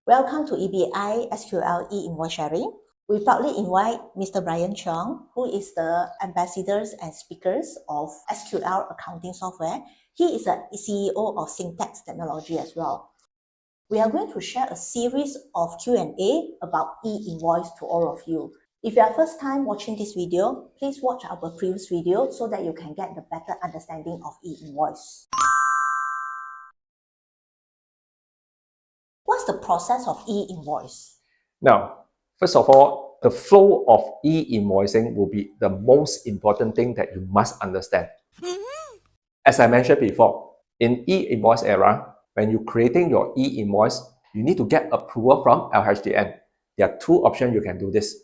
Welcome to EBI SQL e-invoice sharing. We proudly invite Mr. Bryan Cheong, who is the ambassadors and speakers of SQL accounting software. He is a CEO of Syntax Technology as well. We are going to share a series of Q&A about e-invoice to all of you. If you are first time watching this video, please watch our previous video so that you can get the better understanding of e-invoice. What's the process of e-invoice? Now, first of all, the flow of e-invoicing will be the most important thing that you must understand. As I mentioned before, in e-invoice era, when you're creating your e-invoice, you need to get approval from LHDN. There are two options you can do this.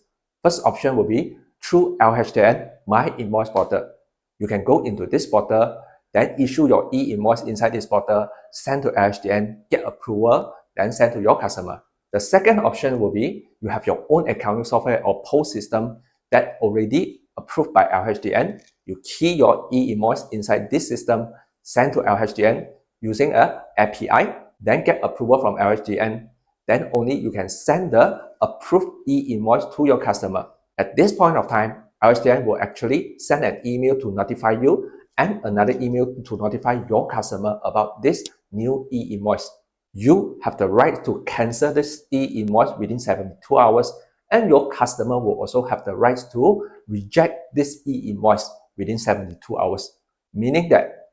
First option will be through LHDN My Invoice Portal. You can go into this portal, then issue your e-invoice inside this portal, send to LHDN, get approval, then send to your customer. The second option will be you have your own accounting software or POS system that already approved by LHDN. You key your e-invoice inside this system, send to LHDN using a API, then get approval from LHDN. Then only you can send the approved e-invoice to your customer. At this point of time, LHDN will actually send an email to notify you and another email to notify your customer about this new e-invoice. You have the right to cancel this e-invoice within 72 hours, and your customer will also have the right to reject this e-invoice within 72 hours, meaning that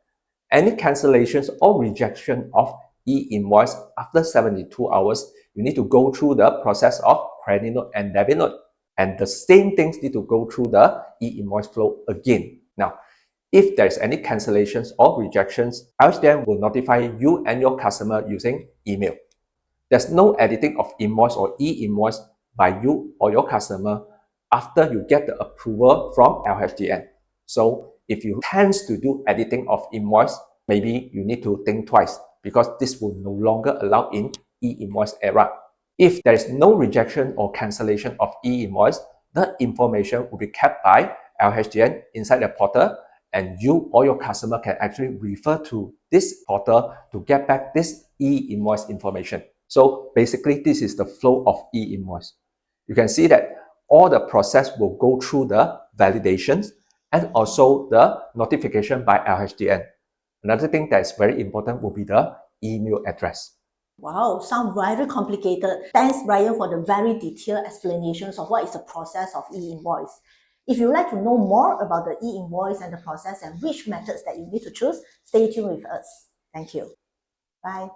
any cancellations or rejection of e-invoice after 72 hours, you need to go through the process of credit note and debit note, and the same things need to go through the e-invoice flow again. Now, if there's any cancellations or rejections, LHDN will notify you and your customer using email. There's no editing of invoice or e-invoice by you or your customer after you get the approval from LHDN. So if you tend to do editing of invoice, maybe you need to think twice because this will no longer allow in e-invoice era. If there is no rejection or cancellation of e-invoice, the information will be kept by LHDN inside the portal, and you or your customer can actually refer to this portal to get back this e-invoice information. So basically, this is the flow of e-invoice. You can see that all the process will go through the validations and also the notification by LHDN. Another thing that is very important will be the email address. Wow, sounds very complicated. Thanks, Bryan, for the very detailed explanations of what is the process of e-invoice. If you'd like to know more about the e-invoice and the process and which methods that you need to choose, stay tuned with us. Thank you. Bye.